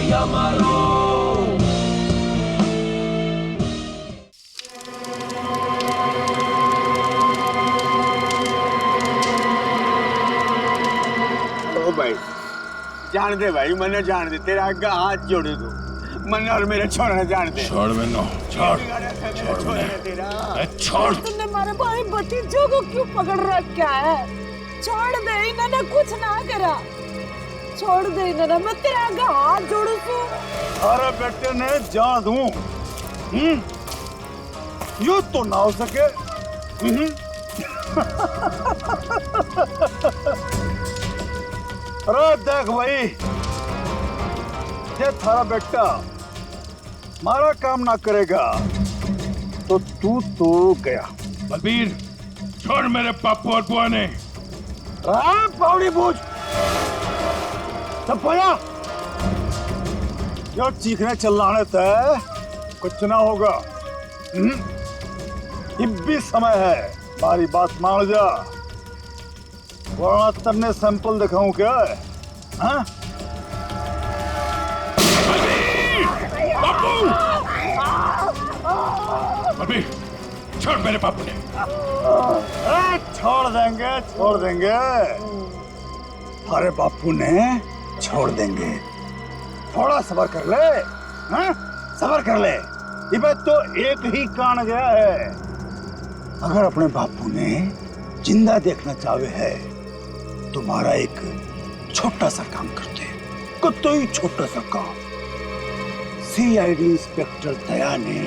या मरो। ओ भाई जान दे भाई, मने जान दे, तेरा आगे हाथ जोड़े दो, मन्ना और मेरे छोड़ना जान दे। छोड़ मैंने, छोड़ छोड़। तुमने हमारे भाई भतीजों को क्यों पकड़ रखा है? छोड़ दे, इन्होंने कुछ ना करा, छोड़ दे इन्होंने, मैं तेरे आगे हाथ जोड़ू तू। अरे बेटे ने जान दूं, यूं तो ना हो सके। अरे देख भाई, ये थारा बेटा हमारा काम ना करेगा तो तू तो गया। बलबीर छोड़ मेरे पापू और बुआ ने। पावड़ी बूझ सब पाया, जो चीखने चिल्लाने तय कुछ ना होगा। भी समय है, हमारी बात मान जा, वरना तन्ने सैंपल दिखाऊं क्या? हाँ? बलबीर छोड़ मेरे पापू ने। छोड़ देंगे, छोड़ देंगे, अरे बापू ने छोड़ देंगे। थोड़ा सब्र कर ले, हाँ? सब्र कर ले, ये तो एक ही कान गया है। अगर अपने बापू ने जिंदा देखना चाहे है, तुम्हारा एक छोटा सा काम करते, कोई छोटा सा काम। सीआईडी इंस्पेक्टर दया ने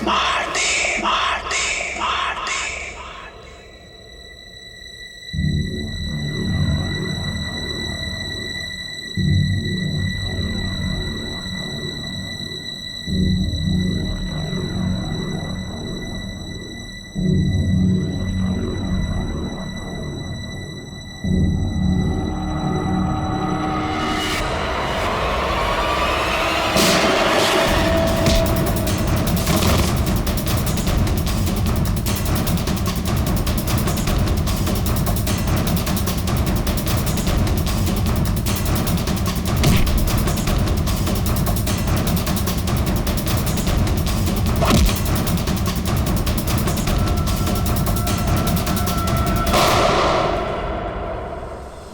मार दे, मार दे, मार दे।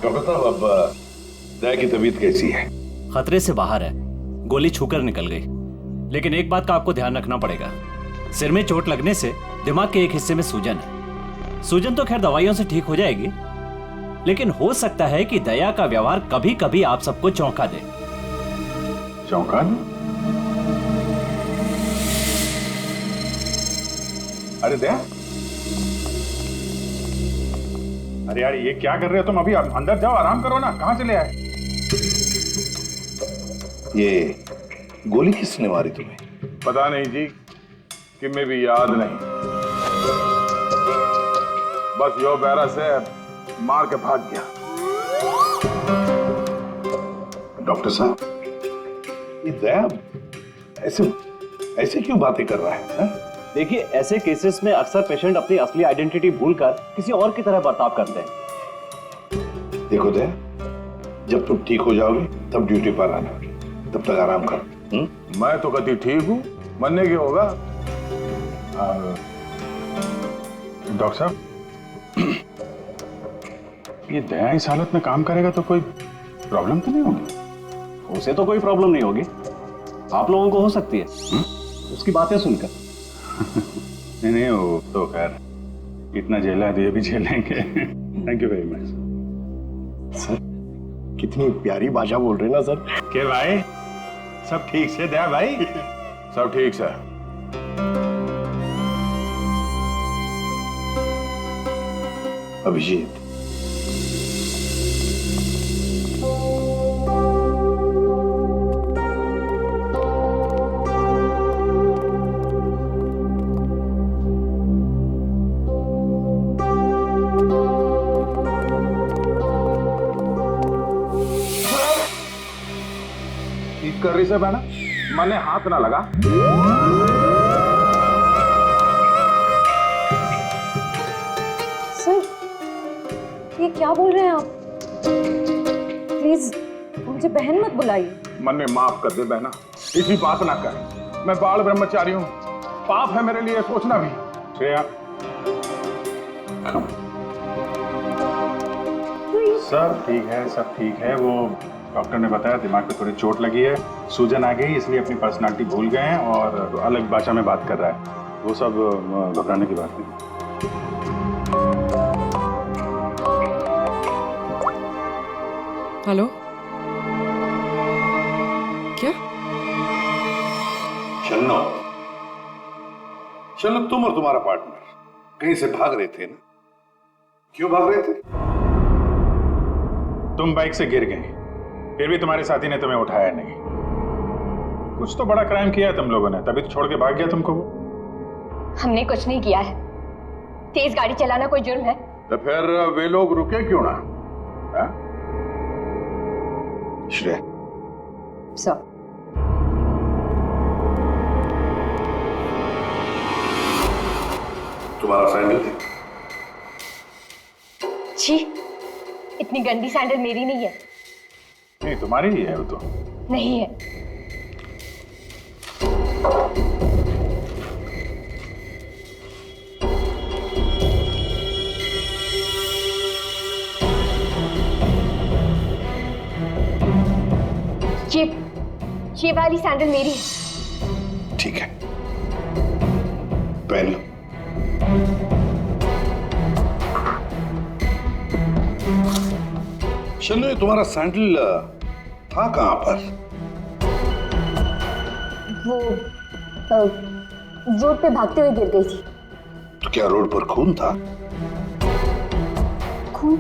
डॉक्टर साहब अब दया की तबीयत कैसी है? खतरे से बाहर है, गोली छूकर निकल गई। लेकिन एक बात का आपको ध्यान रखना पड़ेगा, सिर में चोट लगने से दिमाग के एक हिस्से में सूजन है। सूजन तो खैर दवाइयों से ठीक हो जाएगी, लेकिन हो सकता है कि दया का व्यवहार कभी कभी आप सबको चौंका दे। चौंका दे? अरे दया, अरे यार ये क्या कर रहे हो तुम? अभी अंदर जाओ, आराम करो ना, कहाँ चले आए? ये गोली किसने मारी तुम्हें? पता नहीं जी, कि मैं भी याद नहीं, बस यो बैरा से मार के भाग गया। डॉक्टर साहब, ये दया ऐसे ऐसे क्यों बातें कर रहा है? देखिए, ऐसे केसेस में अक्सर पेशेंट अपनी असली आइडेंटिटी भूलकर किसी और की तरह बर्ताव करते हैं। देखो दया, जब तुम ठीक हो जाओगे तब ड्यूटी पर आना, तब तक आराम करो। मैं तो कभी ठीक हूँ, मरने की होगा। डॉक्टर साहब, ये दया इस हालत में काम करेगा तो कोई प्रॉब्लम तो नहीं होगी? उसे तो कोई प्रॉब्लम नहीं होगी, आप लोगों को हो सकती है उसकी बातें सुनकर। नहीं नहीं, वो तो खैर इतना झेला है तो ये भी झेलेंगे। Thank you very much sir. कितनी प्यारी भाषा बोल रहे ना सर। के भाई सब ठीक से? दया भाई सब ठीक से। अभिजीत, कर रही से बहना, मैंने हाथ ना लगा। सर, ये क्या बोल रहे हैं आप? प्लीज मुझे बहन मत बुलाइए। मन ने माफ कर दे बहना, इसी बात ना कर। मैं बाल ब्रह्मचारी हूँ, पाप है मेरे लिए सोचना भी। श्रेया, सब ठीक है, सब ठीक है। वो डॉक्टर ने बताया दिमाग पे थोड़ी चोट लगी है, सूजन आ गई, इसलिए अपनी पर्सनालिटी भूल गए हैं और अलग भाषा में बात कर रहा है। वो सब घबराने की बात नहीं। हेलो, क्या? शन्नो, शन्नो तुम और तुम्हारा पार्टनर कहीं से भाग रहे थे ना? क्यों भाग रहे थे? तुम बाइक से गिर गए, फिर भी तुम्हारे साथी ने तुम्हें उठाया नहीं। कुछ तो बड़ा क्राइम किया है तुम लोगों ने, तभी तो छोड़ के भाग गया तुमको वो। हमने कुछ नहीं किया है। तेज गाड़ी चलाना कोई जुर्म है? तो फिर वे लोग रुके क्यों ना? हा? श्रेया, सर, तुम्हारा सैंडल है? छी, इतनी गंदी सैंडल मेरी नहीं है। नहीं, तुम्हारी ही है वो तो। नहीं है। ये वाली सैंडल मेरी है। ठीक है, पहन लो। शन्नो, ये तुम्हारा सैंडल था कहां पर? वो रोड पे भागते हुए गिर गई थी। तो क्या रोड पर खून था? खून?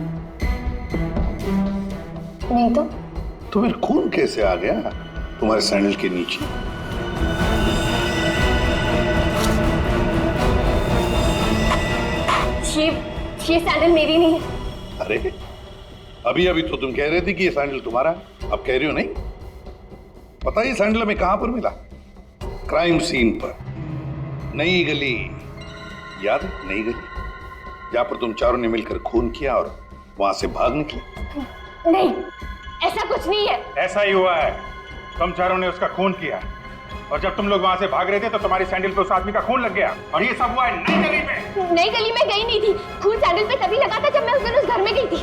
नहीं तो। तो फिर खून कैसे आ गया तुम्हारे सैंडल के नीचे? ये सैंडल मेरी नहीं है। अरे अभी अभी तो तुम कह रहे थे कि ये सैंडल तुम्हारा है, अब कह रही हो नहीं? पता है ये सैंडल हमें कहां पर मिला? क्राइम सीन पर, नई गली। याद है नई गली, जहां पर तुम चारों ने मिलकर खून किया और वहां से भाग निकले? नहीं, ऐसा कुछ नहीं है। ऐसा ही हुआ है, तुम चारों ने उसका खून किया और जब तुम लोग वहां से भाग रहे थे तो तुम्हारी सैंडल पे उस आदमी का खून लग गया और ये सब हुआ है नई गली पे। नई गली में गई नहीं थी, खून सैंडल पे तभी लगा था जब मैं उस दिन उस घर में गई थी।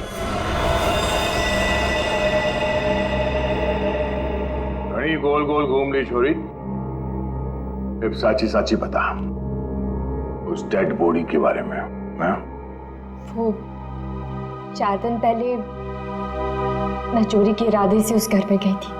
घड़ी गोल गोल घूम ली छोरी। अब साची साची बता उस डेड बॉडी के बारे में। हाँ? वो 4 दिन पहले मैं चोरी के इरादे से उस घर में गई थी।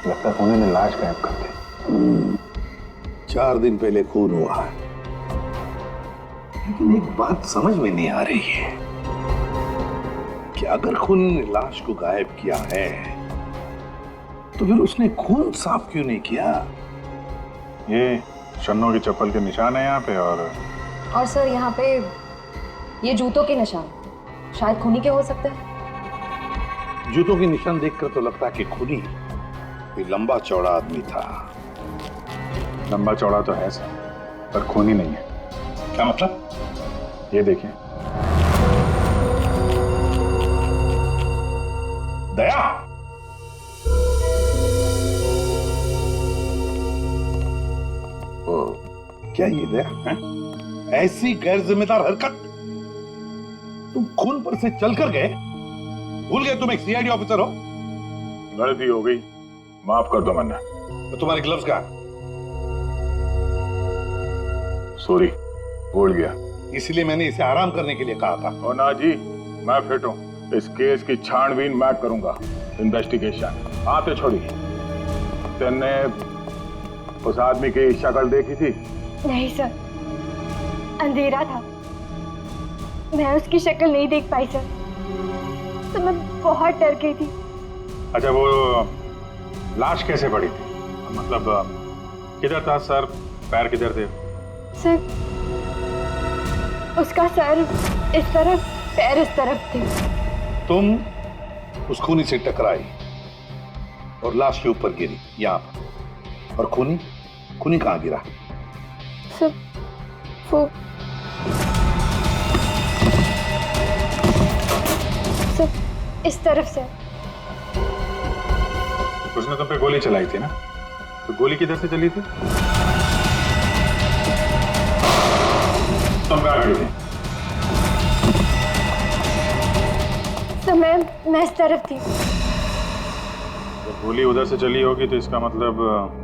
लगता है उन्होंने लाश गायब कर दी। 4 दिन पहले खून हुआ है, लेकिन एक बात समझ में नहीं आ रही है कि अगर खून ने लाश को गायब किया है तो फिर उसने खून साफ क्यों नहीं किया? ये शन्नो की चप्पल के निशान है यहाँ पे और सर यहाँ पे ये जूतों के निशान, शायद खूनी के हो सकते हैं। जूतों के निशान देखकर तो लगता है कि खूनी कोई लंबा चौड़ा आदमी था। लंबा चौड़ा तो है सर, पर खूनी नहीं है। क्या मतलब? ये देखिए। दया, क्या ये दया है? ऐसी गैर जिम्मेदार हरकत? तुम खून पर से चलकर गए? भूल गए तुम एक सीआईडी ऑफिसर हो? गलती हो गई, माफ कर दो मन्ना। तो तुम्हारे ग्लव्स कहाँ? सॉरी, भूल गया। इसलिए मैंने इसे आराम करने के लिए कहा था। और ना जी, मैं फिट हूँ। इस केस की छानबीन मैं करूंगा, इन्वेस्टिगेशन। आते छोड़िए। तुमने उस आदमी की शक्ल देखी थी? नहीं सर, अंधेरा था। मैं उसकी शक्ल नहीं देख पाई सर, तो मैं बहुत डर गई थी। अच्छा, वो लाश कैसे पड़ी थी? मतलब किधर था सर, पैर किधर थे? सर, उसका सर इस तरफ, पैर इस तरफ थे। तुम उस खूनी से टकराई और लाश के ऊपर गिरी यहाँ पर, और खूनी खूनी कहाँ गिरा? सर, वो सर इस तरफ से। उसने तुम पे गोली चलाई थी ना, तो गोली किधर से चली थी? तुम कहाँ खड़ी थी? सर मैं इस तरफ थी। जब गोली उधर से चली होगी तो इसका मतलब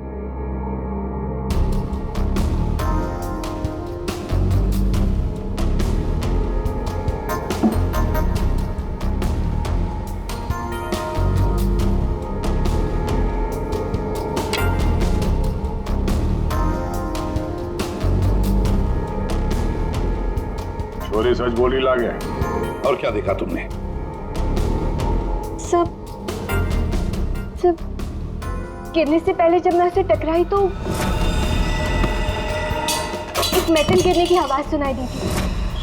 छोरी सच बोली लागे। और क्या देखा तुमने? सब गिरने से पहले जब मैं उसे टकराई तो एक मेटल गिरने की आवाज सुनाई दी थी।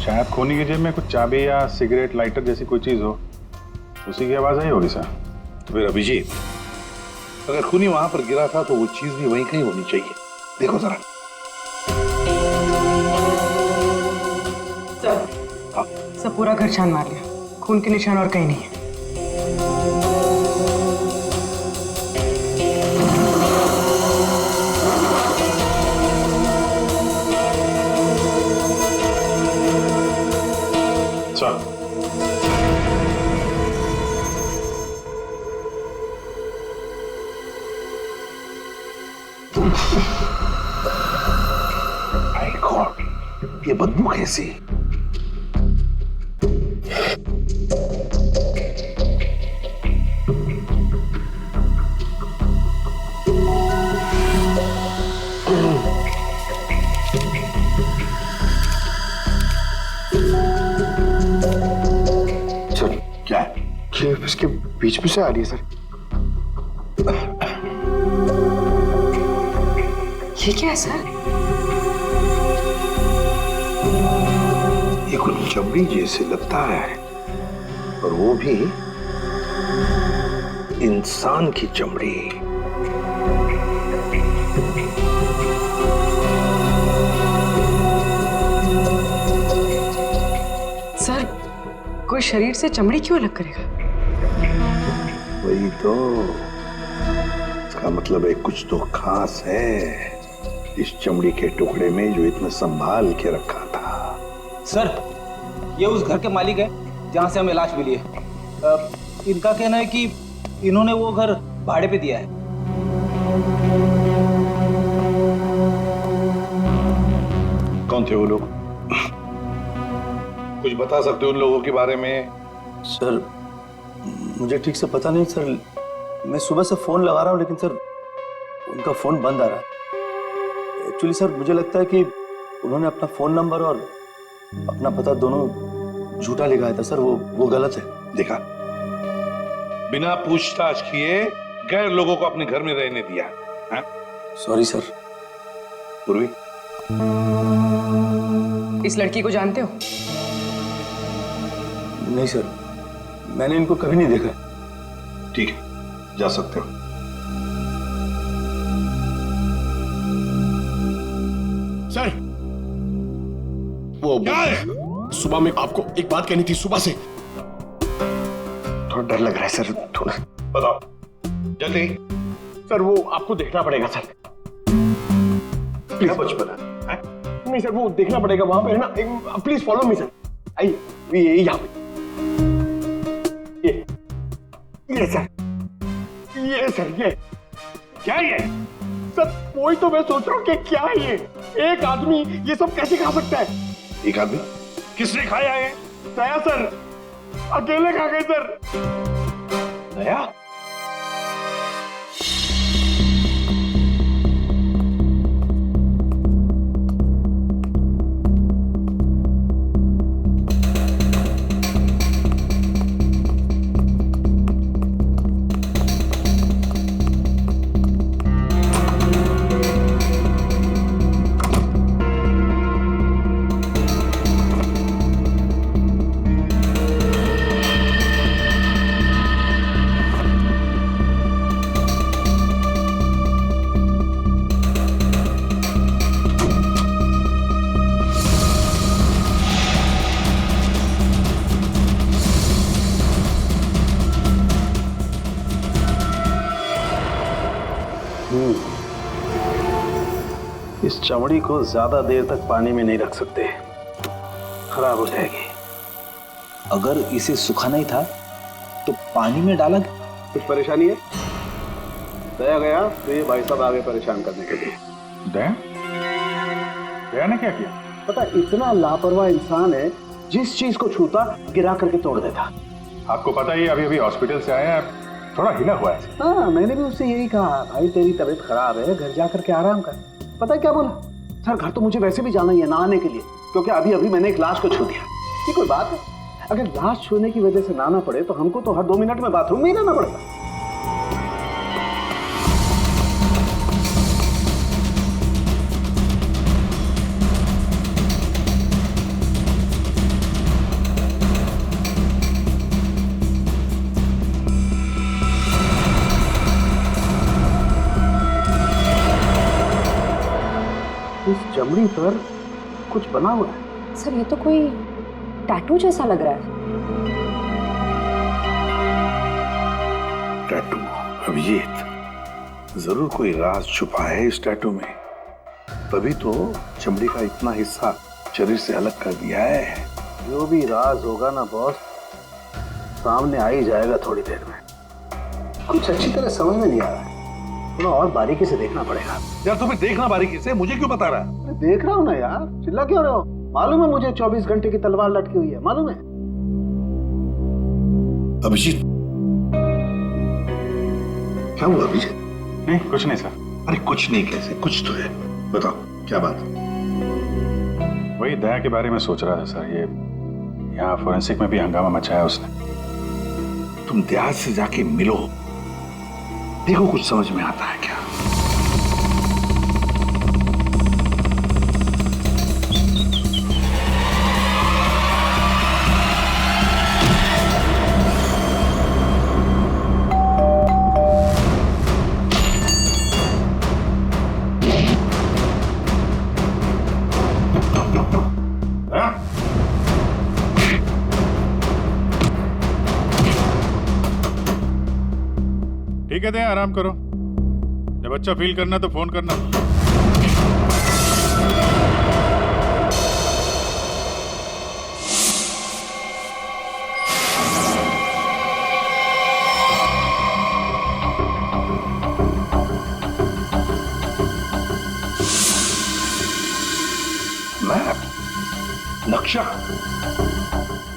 शायद खूनी की जेब में कुछ चाबी या सिगरेट लाइटर जैसी कोई चीज हो, उसी की आवाज आई होगी सर। तो फिर अभिजीत, अगर खूनी वहां पर गिरा था तो वो चीज भी वहीं कहीं होनी चाहिए। देखो जरा। सब पूरा घर छान मार लिया, खून के निशान और कहीं नहीं है। माय गॉड, ये बदबू कैसी? सर क्या है? ये इसके बीच में से आ रही है सर। ये क्या है सर? ये कुछ चमड़ी जैसे लगता है, और वो भी इंसान की चमड़ी। सर, कोई शरीर से चमड़ी क्यों अलग करेगा? वही तो, इसका मतलब है कुछ तो खास है इस चमड़ी के टुकड़े में जो इतना संभाल के रखा था। सर, ये उस घर के मालिक है जहां से हमें लाश मिली है। इनका कहना है कि इन्होंने वो घर भाड़े पे दिया है। कौन थे वो लोग? कुछ बता सकते हो उन लोगों के बारे में? सर, मुझे ठीक से पता नहीं सर। मैं सुबह से फोन लगा रहा हूँ लेकिन सर उनका फोन बंद आ रहा है। एक्चुअली सर मुझे लगता है कि उन्होंने अपना फोन नंबर और अपना पता दोनों झूठा लिखा था सर। वो गलत है। देखा, बिना पूछताछ किए गैर लोगों को अपने घर में रहने दिया। Sorry sir. पूर्वी, इस लड़की को जानते हो? नहीं सर, मैंने इनको कभी नहीं देखा। ठीक है, जा सकते हो। सर, वो क्या है? सुबह में आपको एक बात कहनी थी। सुबह से थोड़ा डर लग रहा है सर, थोड़ा। बताओ जल्दी। सर, वो आपको देखना पड़ेगा सर। क्या बचपन है? नहीं सर, वो देखना पड़ेगा वहां पे है ना। Please follow me sir. आइए, ये यहाँ पे। ये सर, ये सर, ये क्या है? सर, वही तो मैं सोच रहा हूँ कि क्या है ये। एक आदमी ये सब कैसे खा सकता है? एक आदमी? किसने खाया है? दया सर, अकेले खा गए सर। दया? इस चमड़ी को ज्यादा देर तक पानी में नहीं रख सकते, खराब हो जाएगी। अगर इसे सुखाना ही था तो पानी में डाला। कुछ परेशानी है? दया गया तो ये भाई साहब आगे परेशान करने के लिए। दया? दया ने क्या किया? पता, इतना लापरवाह इंसान है, जिस चीज को छूता गिरा करके तोड़ देता। आपको पता ही अभी अभी हॉस्पिटल से आया है, थोड़ा हिला हुआ है। हाँ, मैंने भी उससे यही कहा, भाई तेरी तबीयत खराब है, घर जा करके आराम कर। पता है क्या बोला? सर घर तो मुझे वैसे भी जाना ही है नहाने के लिए, क्योंकि अभी अभी मैंने एक लाश को छू दिया। ये कोई बात है? अगर लाश छूने की वजह से नहाना पड़े तो हमको तो हर 2 मिनट में बाथरूम में ही रहना पड़ेगा। इस चमड़ी पर कुछ बना हुआ है। सर ये तो कोई टैटू जैसा लग रहा है। टैटू? अभिजीत, जरूर कोई राज छुपा है इस टैटू में, तभी तो चमड़ी का इतना हिस्सा शरीर से अलग कर दिया है। जो भी राज होगा ना बॉस, सामने आ ही जाएगा थोड़ी देर में। कुछ अच्छी तरह समझ में नहीं आ रहा है, थोड़ा और बारीकी से देखना पड़ेगा। यार तुम्हें देखना बारीकी से, मुझे क्यों बता रहा है? देख रहा हूँ ना यार, चिल्ला क्यों रहे हो? मालूम है मुझे 24 घंटे की तलवार लटकी हुई है, मालूम है। अभिजीत, क्या हुआ अभिजीत? नहीं कुछ नहीं सर। अरे कुछ नहीं कैसे? कुछ तो है, बताओ क्या बात? वही दया के बारे में सोच रहा था सर। ये यहाँ फोरेंसिक में भी हंगामा मचाया उसने। तुम दया से जाके मिलो, देखो कुछ समझ में आता है क्या। ठीक है दया, आराम करो। जब अच्छा फील करना तो फोन करना। मैप? नक्शा?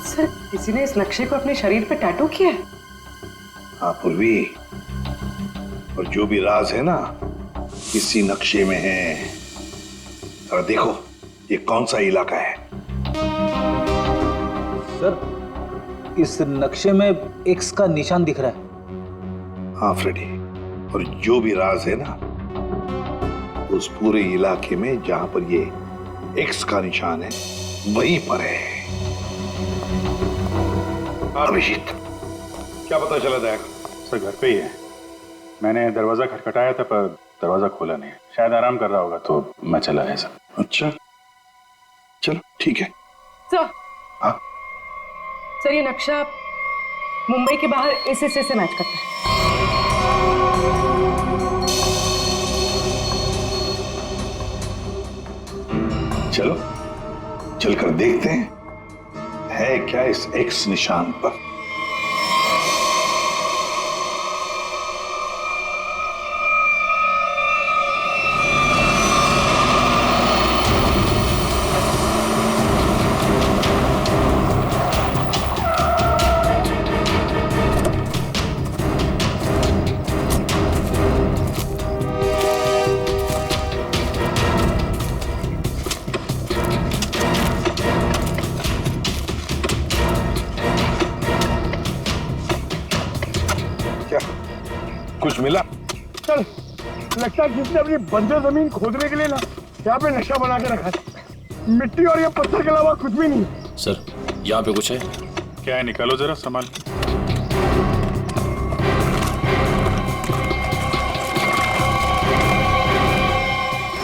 सर किसी ने इस नक्शे को अपने शरीर पे टैटू किया है। हाँ पूर्वी, और जो भी राज है ना इसी नक्शे में है। जरा देखो ये कौन सा इलाका है। सर इस नक्शे में एक्स का निशान दिख रहा है। हाँ फ्रेडी, और जो भी राज है ना उस पूरे इलाके में जहां पर ये एक्स का निशान है वहीं पर है। अभिजीत, क्या पता चला दया? सर घर पे ही है। मैंने दरवाजा खटखटाया था पर दरवाजा खोला नहीं। शायद आराम कर रहा होगा तो मैं चला आया सर। अच्छा चलो ठीक है। सर, हाँ सर ये नक्शा मुंबई के बाहर इस हिस्से से मैच करता है। चलो चलकर देखते हैं है क्या इस एक्स निशान पर। कुछ मिला? चल, लगता है किसने अपनी बंजर जमीन खोदने के लिए ना यहाँ पे नक्शा बना के रखा है। मिट्टी और ये पत्थर के अलावा कुछ भी नहीं। सर यहाँ पे कुछ है? क्या है, निकालो जरा सामान।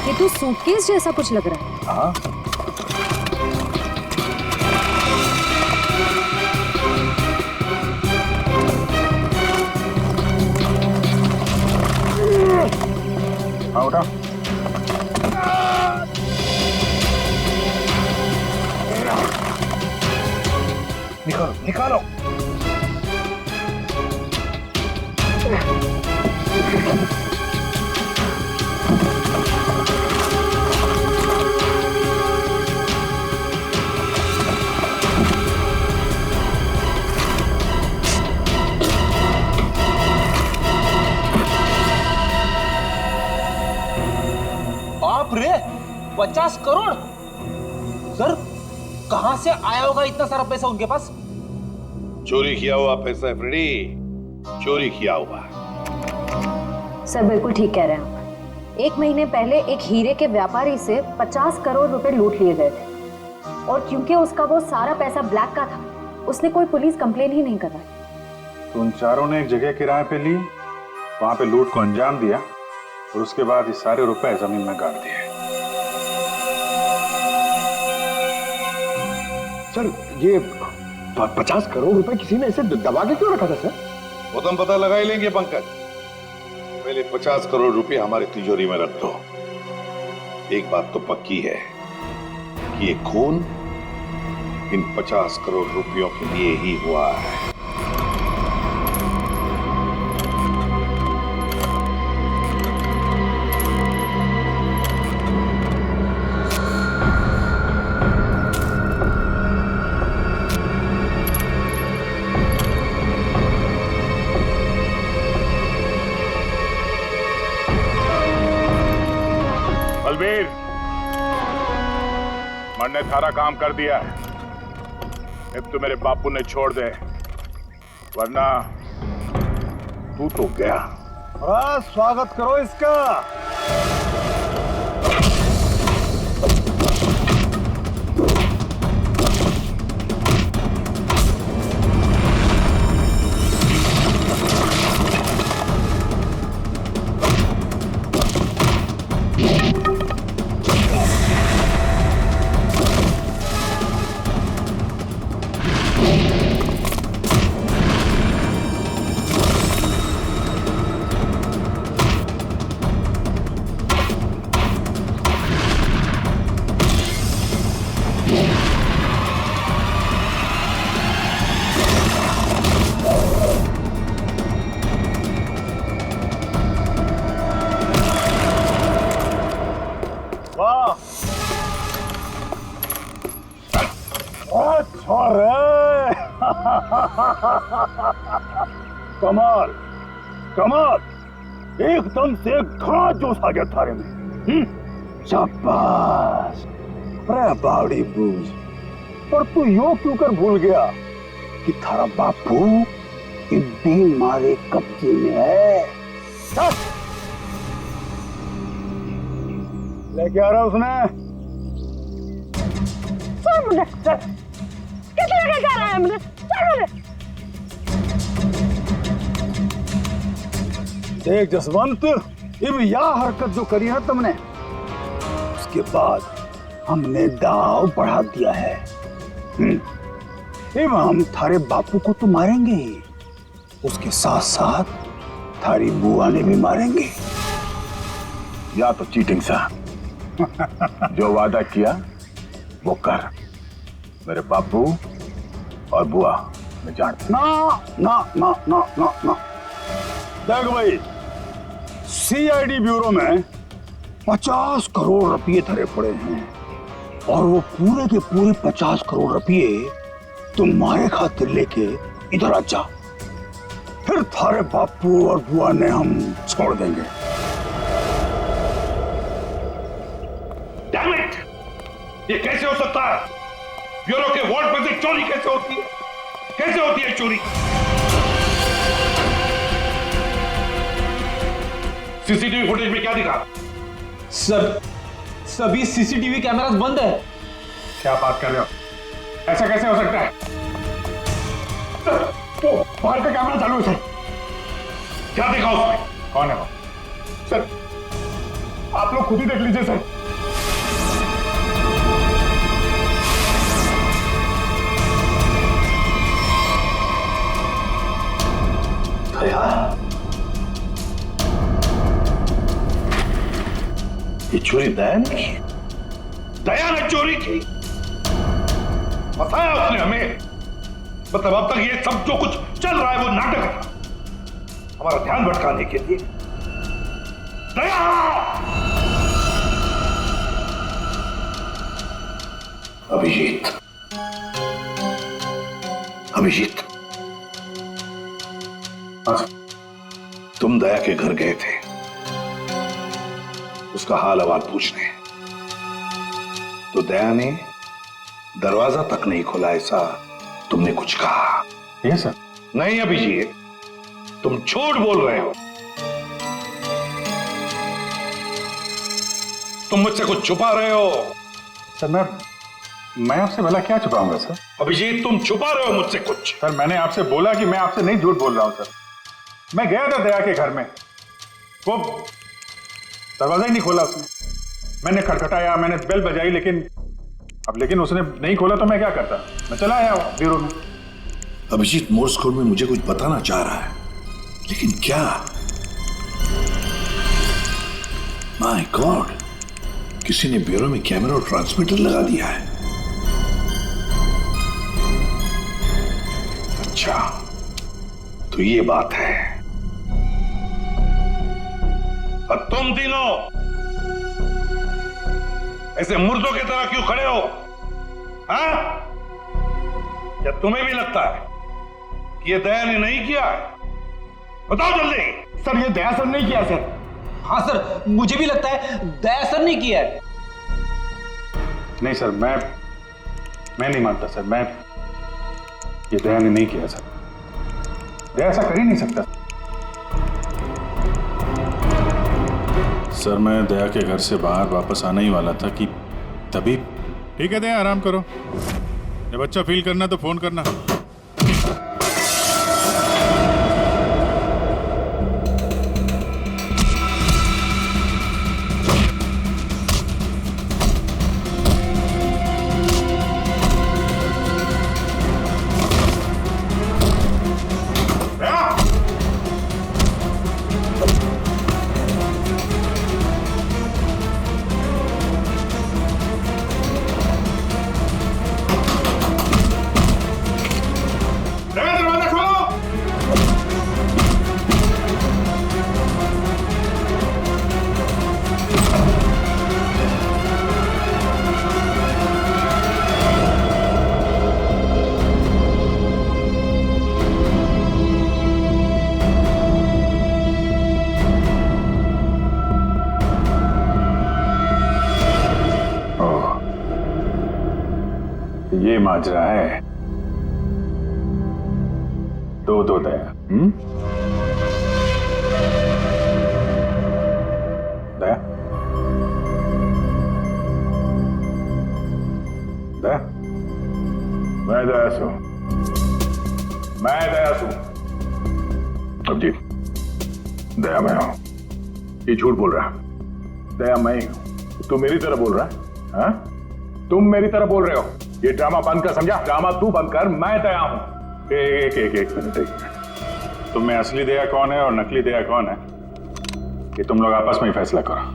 ये तो सूटकेस जैसा कुछ लग रहा है। हाँ हाँ उठा। निकालो। बाप रे, 50 करोड़। सर, कहां से आया होगा इतना सारा पैसा उनके पास? चोरी किया हुआ पैसा है फ्रेडी, चोरी किया हुआ। सर बिल्कुल ठीक कह रहे हैं आप। 1 महीने पहले एक हीरे के व्यापारी से 50 करोड़ रुपए लूट लिए गए थे और क्योंकि उसका वो सारा पैसा ब्लैक का था, उसने कोई पुलिस कंप्लेन ही नहीं करवाई। तो उन चारों ने एक जगह किराए पे ली, वहां पे लूट को अंजाम दिया और उसके बाद ये सारे रुपए जमीन में गाड़ दिए। सर ये 50 करोड़ रुपए किसी ने ऐसे दबा के क्यों रखा था सर? वो तो हम पता लगा ही लेंगे पंकज। पहले 50 करोड़ रुपए हमारी तिजोरी में रख दो। एक बात तो पक्की है कि ये खून इन 50 करोड़ रुपयों के लिए ही हुआ है। बलबीर, मैंने सारा काम कर दिया है। अब तो मेरे बापू ने छोड़ दे, वरना तू तो गया। स्वागत करो इसका। कमाल कमाल, एकदम से घना जोश आ गया थारे में। शाबाश। अरे बावड़ी बूझ, पर तू यो क्यों कर भूल गया कि थारा बापू इतनी मारे कब्जे में है। लेके आ रहा उसने। कितने लेके जा रहा है हमने? देख जसवंत, अब यह हरकत जो करी है तुमने, उसके बाद हमने दाव बढ़ा दिया है। अब हम थारे बापू को तो मारेंगे ही, उसके साथ साथ थारी बुआ ने भी मारेंगे। या तो चीटिंग सा जो वादा किया वो कर। मेरे बापू और बुआ मैं जानता। ना ना ना ना ना ना। देख भाई, सीआईडी ब्यूरो में 50 करोड़ रुपये धरे पड़े हैं और वो पूरे के पूरे 50 करोड़ रुपये तुम्हारे खातिर लेके इधर आ जा, फिर थारे बापू और बुआ ने हम छोड़ देंगे। Damn it! ये कैसे हो सकता है? ब्यूरो के वार्ड में से चोरी कैसे होती है? कैसे होती है चोरी? सीसीटीवी फुटेज में क्या दिखा? सर, सभी सीसीटीवी कैमरास बंद है। क्या बात कर रहे हो? ऐसा कैसे हो सकता है? सर, वो बाहर का कैमरा चालू है सर। क्या देखा उसमें? कौन है वो? सर, आप लोग खुद ही देख लीजिए सर। ये चोरी दया ने की? दया ने चोरी की? बताया उसने हमें मतलब अब तक ये सब जो कुछ चल रहा है वो नाटक था, हमारा ध्यान भटकाने के लिए। दया! अभिजीत, अभिजीत, तुम दया के घर गए थे उसका हाल अहवाल पूछने, तो दया ने दरवाजा तक नहीं खोला, ऐसा तुमने कुछ कहा? Yes sir. नहीं अभिजीत, तुम झूठ बोल रहे हो। तुम मुझसे कुछ छुपा रहे हो। सर मैं आपसे भला क्या छुपाऊंगा सर? अभिजीत, तुम छुपा रहे हो मुझसे कुछ। सर मैंने आपसे बोला कि मैं आपसे नहीं झूठ बोल रहा हूं सर। मैं गया था दया के घर में, वो दरवाजा ही नहीं खोला उसने। मैंने खटखटाया, मैंने बेल बजाई, लेकिन उसने नहीं खोला तो मैं क्या करता? मैं चला आया ब्यूरो में। अभिजीत मोर्स कोड में मुझे कुछ बताना चाह रहा है, लेकिन क्या? माय गॉड, किसी ने ब्यूरो में कैमरा और ट्रांसमीटर लगा दिया है। अच्छा, तो ये बात है। और तुम तीनों ऐसे मुर्दों की तरह क्यों खड़े हो? हाँ? क्या तुम्हें भी लगता है कि ये दया ने नहीं किया है? बताओ जल्दी। सर ये दया सर नहीं किया सर। हाँ सर, मुझे भी लगता है दया सर ने किया है। नहीं सर, मैं नहीं मानता सर। ये दया ने नहीं किया सर। दया ऐसा कर ही नहीं सकता सर। मैं दया के घर से बाहर वापस आने ही वाला था कि तभी। ठीक है दया, आराम करो। जब अच्छा फील करना तो फोन करना। ये माजरा है। दो दया। दया, दया, मैं दया सू। अब जी, दया मैं हूं। ये झूठ बोल रहा है। दया मैं ही हूं। तू मेरी तरह बोल रहा है? हाँ? तुम मेरी तरह बोल रहे हो। ये ड्रामा बंद कर, समझा? ड्रामा तू बंद कर, मैं दया हूं। एक मिनट। तुम में असली दया कौन है और नकली दया कौन है, ये तुम लोग आपस में ही फैसला करो।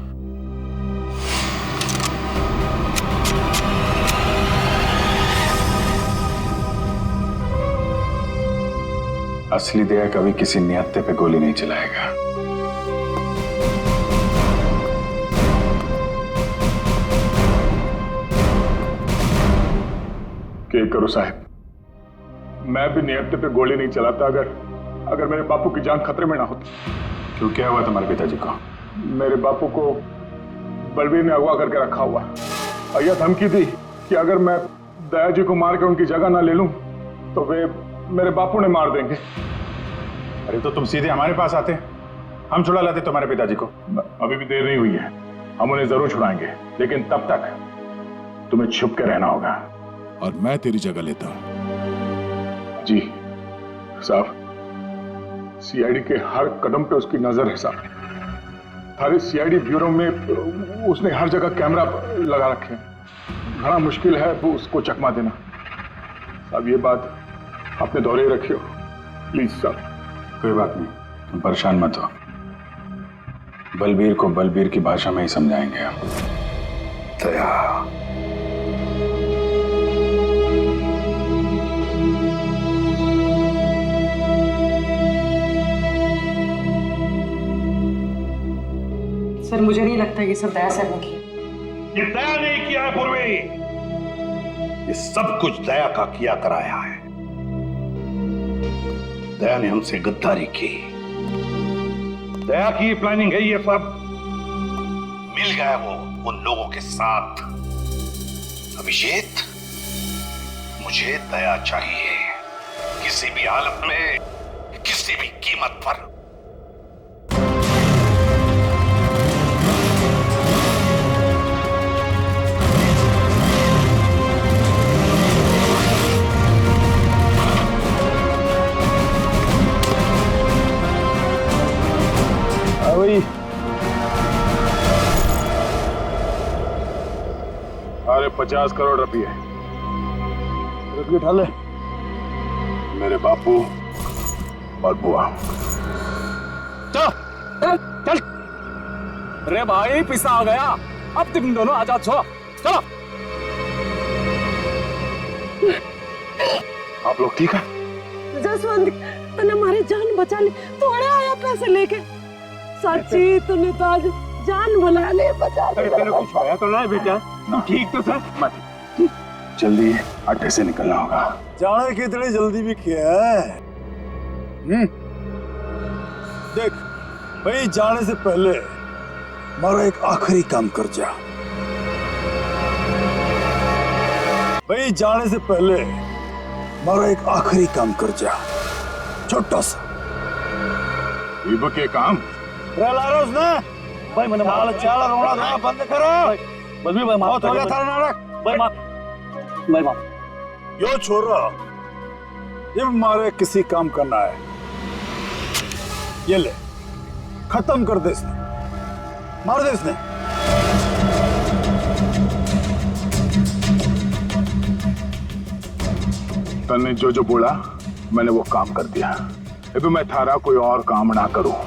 असली दया कभी किसी नियत्ते पे गोली नहीं चलाएगा। क्या करो साहब, मैं भी नियत्ते पे गोली नहीं चलाता अगर मेरे बापू की जान खतरे में ना होती। क्यों, क्या हुआ तुम्हारे पिताजी को? मेरे बापू को बलबीर ने अगवा करके रखा हुआ। यह धमकी दी कि अगर मैं दया जी को मार के उनकी जगह ना ले लूं तो वे मेरे बापू ने मार देंगे। अरे तो तुम सीधे हमारे पास आते, हम छुड़ा लाते तुम्हारे पिताजी को। अभी भी देर नहीं हुई है, हम उन्हें जरूर छुड़ाएंगे, लेकिन तब तक तुम्हें छुप के रहना होगा। और मैं तेरी जगह लेता हूं। जी साहब, सीआईडी के हर कदम पे उसकी नजर है साहब। सारे सीआईडी ब्यूरो में उसने हर जगह कैमरा लगा रखे हैं। बड़ा मुश्किल है वो उसको चकमा देना। साहब ये बात अपने दौरे रखियो प्लीज साहब। कोई बात नहीं, तुम परेशान मत हो। बलबीर को बलबीर की भाषा में ही समझाएंगे हम। दया, सर मुझे नहीं लगता ये सब दया सर ने की। ये दया नहीं किया है पूर्वी, ये सब कुछ दया का किया कराया है। दया ने हमसे गद्दारी की, दया की प्लानिंग है ये सब। मिल गया वो उन लोगों के साथ। अभिजीत, मुझे दया चाहिए, किसी भी हालत में, किसी भी कीमत पर। अरे 50 करोड़ रुपये उठा ले। मेरे बापू और बुआ। चल। अरे भाई पिसा आ गया, अब तुम दोनों आजाद हो। चलो। आप लोग ठीक है? जसवंत, तूने हमारी जान बचा ली, थोड़े आया पैसे लेके। सच्ची तूने तो आज जान बुला ले, बचा ले। तेरे कुछ होया तो ना बेटा? ठीक तो सर? मत जल्दी अड्डे से निकलना होगा। जाने की इतनी जल्दी भी क्या है? देख भाई, जाने से पहले हमारा एक आखिरी काम कर जा। भाई जाने से पहले हमारा एक आखिरी काम कर जा, छोटा सा। इब के काम लारोस ना भाई, मैंने चाल रोना धोना बंद करो। बस भी भाई माफ हो गया था नाटक। भाई माफ, भाई माफ। यो छोरा, ये हमारे किसी काम करना है, ये ले खत्म कर दे इसने, मार दे इसने। तन्ने जो जो बोला मैंने वो काम कर दिया। अभी मैं थारा कोई और काम ना करूं।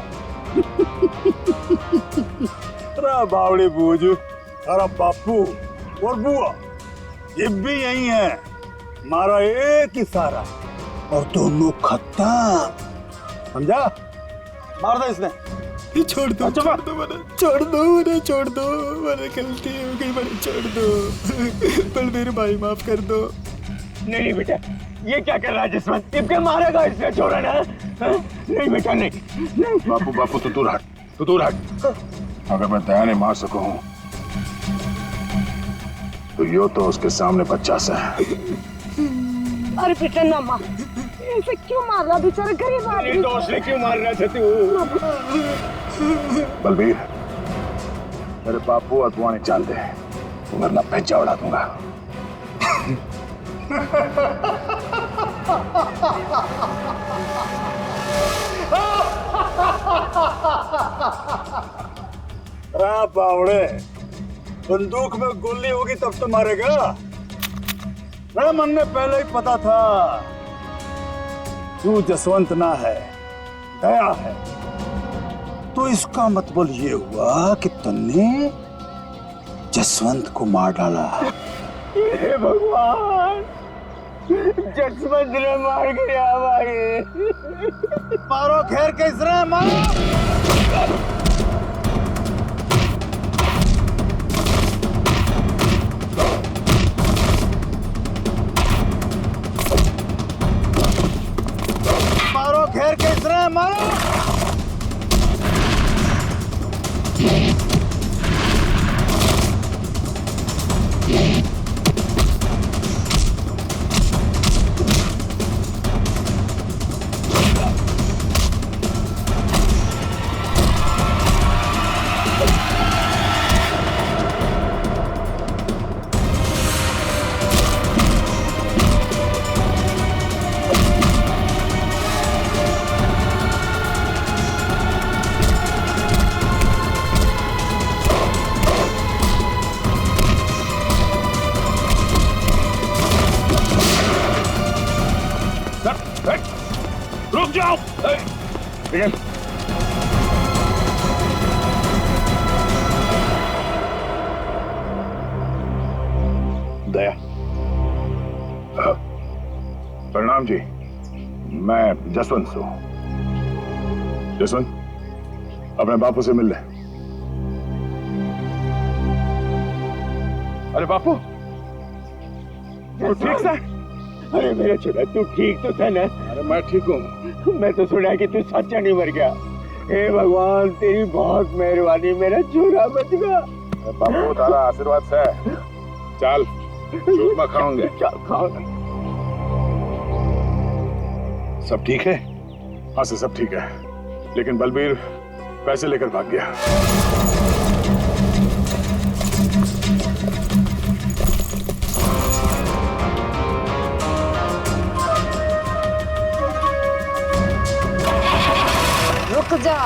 अरे बावड़ी बूझ, अरे बापू और बुआ ये भी यही है, हमारा एक ही सारा, और दोनों खत्म, समझा? मार दे इसने। छोड़ दो, छोड़ दो मैंने, छोड़ दो मैंने, छोड़ दो मैंने, गलती हो गई मैंने, छोड़ दो। बलबीर भाई माफ कर दो। नहीं बेटा, ये क्या कर रहा है जसवंत? इबके मारेगा इसने, छोड़ा ना? नहीं बेटा नहीं। बापू बापू तू दूर हट, तू दूर हट। अगर मैं दया नहीं मार सकूं तो यो तो उसके सामने बच्चा सा है। अरे बेटा ना मार, ऐसे क्यों मार रहा बेचारा गरीब आदमी? दोस्त ने क्यों मार रहा था तू? बलबीर, मेरे बापू और बुआ ने जान दे, वरना भेजा उड़ा दूंगा। बावड़े, बंदूक में गोली होगी तब तो मारेगा। मेरे मन में पहले ही पता था तू जसवंत ना है, दया है। तो इसका मतलब ये हुआ कि तुमने जसवंत को मार डाला। हे भगवान, जसवंत ने मार गया भाई। मारो खैर कैसे मारो। मारो खैर कैसे मारो। रुक जाओ। दया, प्रणाम जी, मैं जसवंत से हूं। जसवंत, अपने बापू से मिल ले। अरे बापू तू ठीक से? अरे मेरा छोरा, तू ठीक तो था ना? अरे मैं ठीक हूँ। मैं तो सुना कि तू सच्चा नहीं मर गया। हे भगवान, तेरी बहुत मेहरबानी, मेरा छोरा बच गया। बापू तारा आशीर्वाद से चल चूरमा खाओगे। खाओ। सब ठीक है? हाँ सर सब ठीक है, लेकिन बलबीर पैसे लेकर भाग गया। रुक जा,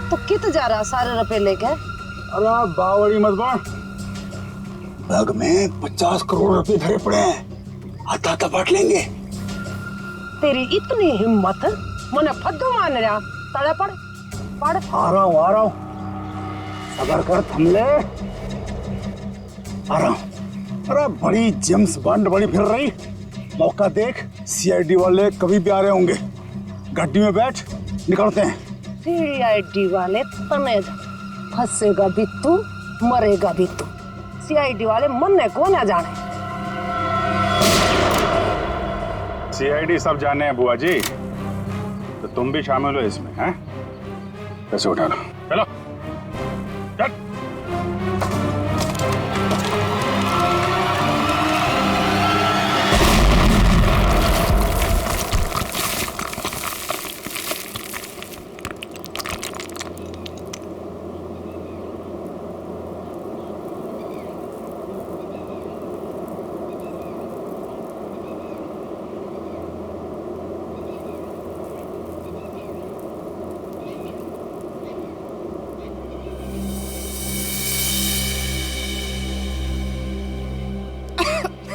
तो कित जा रहा सारे रुपए लेके? अरे बावड़ी मत बन, बैग में 50 करोड़ रुपए भरे पड़े हैं, आता आता बांट लेंगे। तेरी इतनी हिम्मत, मने फद्दू मान रहा, तड़े पड़ पड़। आ रहा हूँ, सबर कर, थम ले, आ रहा हूँ। अरे बड़ी जेम्स बॉन्ड बड़ी फिर रही, मौका देख, सीआईडी वाले कभी भी आ रहे होंगे। गाड़ी में बैठ, निकलते हैं। सीआईडी वाले तने फंसेगा भी तू, मरेगा भी तू। सीआईडी वाले मरने को ना जाने। सीआईडी सब जाने हैं बुआ जी, तो तुम भी शामिल हो इसमें, हैं? पैसे उठा लो, चलो चल।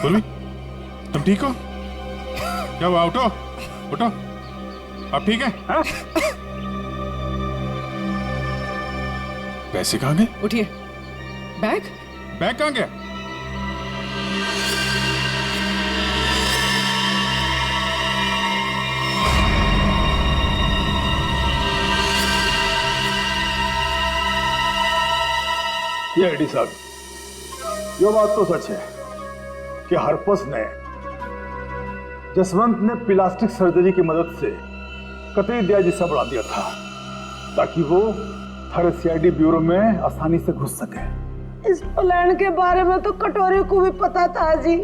बोलवी, तुम ठीक हो? क्या हुआ? उठो उठो, अब ठीक है? हाँ? पैसे कहाँ गए? उठिए। बैग बैग कहाँ गया? ये एडी साहब, ये बात तो सच है कि हरपस ने जसवंत ने प्लास्टिक सर्जरी की मदद से कतई दिया जिसा बढ़ा दिया था ताकि वो हर सीआईडी ब्यूरो में आसानी से घुस सके। इस प्लान के बारे में तो कटोरे को भी पता था जी।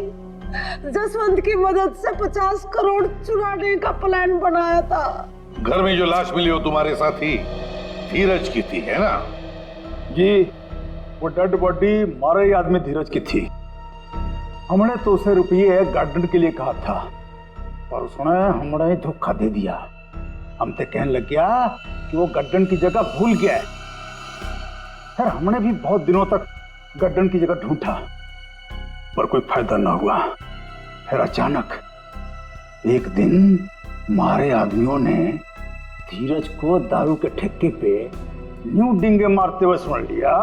जसवंत की मदद से 50 करोड़ चुराने का प्लान बनाया था। घर में जो लाश मिली हो तुम्हारे साथी धीरज की थी, है ना? जी, वो डेड बॉडी मारे ही आदमी धीरज की थी। हमने तो उसे रुपये गार्डन के लिए कहा था, पर उसने हमने धोखा दे दिया। हम तो कहने लग गया कि वो गार्डन की जगह भूल गया है। फिर हमने भी बहुत दिनों तक गार्डन की जगह ढूंढा, पर कोई फायदा ना हुआ। फिर अचानक एक दिन मारे आदमियों ने धीरज को दारू के ठेके पे न्यू डिंगे मारते हुए सुन लिया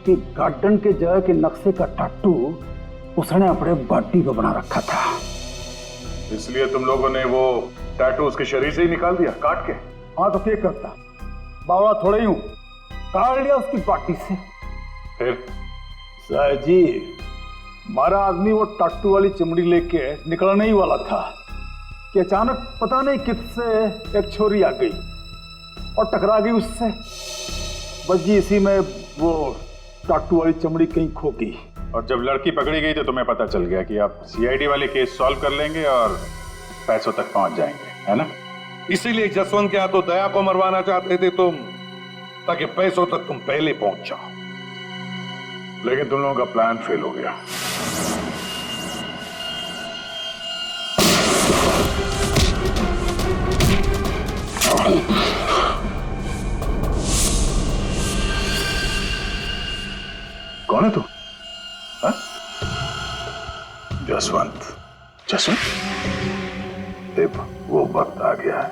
कि गार्डन के जगह के नक्शे का टाटू उसने अपने बॉडी पे बना रखा था। इसलिए तुम लोगों ने वो टैटू उसके शरीर से ही निकाल दिया काट के? हाँ तो क्या करता, बावड़ा थोड़ा ही हूं, काट लिया उसकी बॉडी से। फिर साहब जी, हमारा आदमी वो टाटू वाली चमड़ी लेके निकलने ही वाला था कि अचानक पता नहीं किससे एक छोरी आ गई और टकरा गई उससे। बस जी इसी में वो टाटू वाली चमड़ी कहीं खो गई। और जब लड़की पकड़ी गई तो तुम्हें पता चल गया कि आप सीआईडी वाले केस सॉल्व कर लेंगे और पैसों तक पहुंच जाएंगे, है ना? इसीलिए जसवंत के हाथों दया को मरवाना चाहते थे तुम, ताकि पैसों तक तुम पहले पहुंच जाओ। लेकिन तुम लोगों का प्लान फेल हो गया। कौन है तू? हाँ? जसवंत। जसवंत? देव, वो वक्त आ गया है।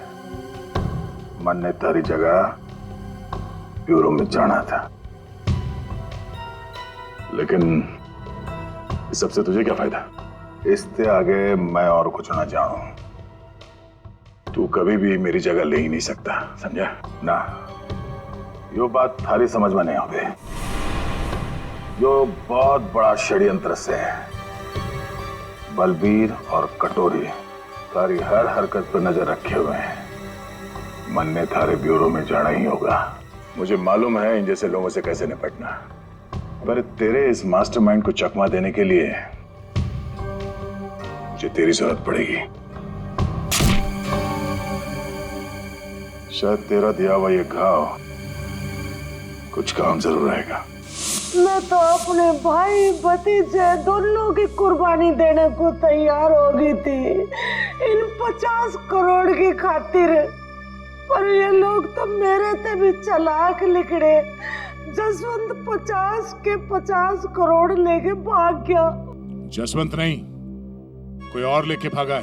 मन ने तेरी जगह ब्यूरो में जाना था, लेकिन इस सबसे तुझे क्या फायदा? इससे आगे मैं और कुछ ना जानूं। तू कभी भी मेरी जगह ले ही नहीं सकता, समझा ना? यो बात थारी समझ में नहीं आवे। जो बहुत बड़ा षड्यंत्र से बलबीर और कटोरी तारी हर हरकत पर नजर रखे हुए हैं। मन ने थारे ब्यूरो में जाना ही होगा। मुझे मालूम है इन जैसे लोगों से कैसे निपटना, पर तेरे इस मास्टरमाइंड को चकमा देने के लिए मुझे तेरी जरूरत पड़ेगी। शायद तेरा दिया हुआ ये घाव कुछ काम जरूर आएगा। मैं तो अपने भाई भतीजे दोनों की कुर्बानी देने को तैयार हो गई थी इन 50 करोड़ की खातिर, पर ये लोग तो मेरे से भी चालाक निकले। जसवंत 50 के 50 करोड़ लेके भाग गया। जसवंत नहीं, कोई और लेके भागा है।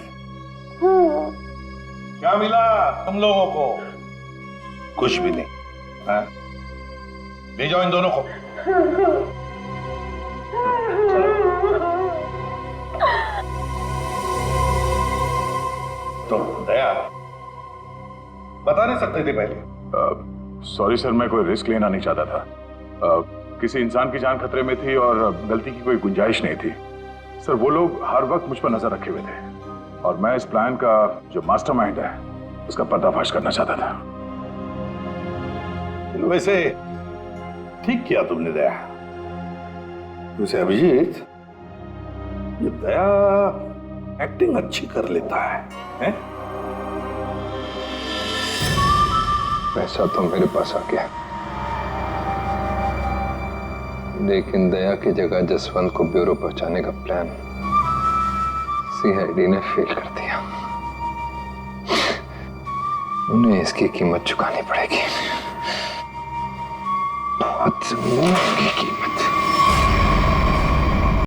हाँ। क्या मिला तुम लोगों को? कुछ भी नहीं। हाँ? ले जाओ इन दोनों को। तो दया बता नहीं सकते थे पहले? सॉरी सर, मैं कोई रिस्क लेना नहीं चाहता था। किसी इंसान की जान खतरे में थी और गलती की कोई गुंजाइश नहीं थी। सर वो लोग हर वक्त मुझ पर नजर रखे हुए थे और मैं इस प्लान का जो मास्टरमाइंड है उसका पर्दाफाश करना चाहता था। वैसे ठीक किया तुमने दया। वैसे अभिजीत, ये दया एक्टिंग अच्छी कर लेता है? पैसा तो मेरे पास आ गया, लेकिन दया की जगह जसवंत को ब्यूरो पहुंचाने का प्लान सीआईडी ने फेल कर दिया। उन्हें इसकी कीमत चुकानी पड़ेगी, बहुत की कीमत।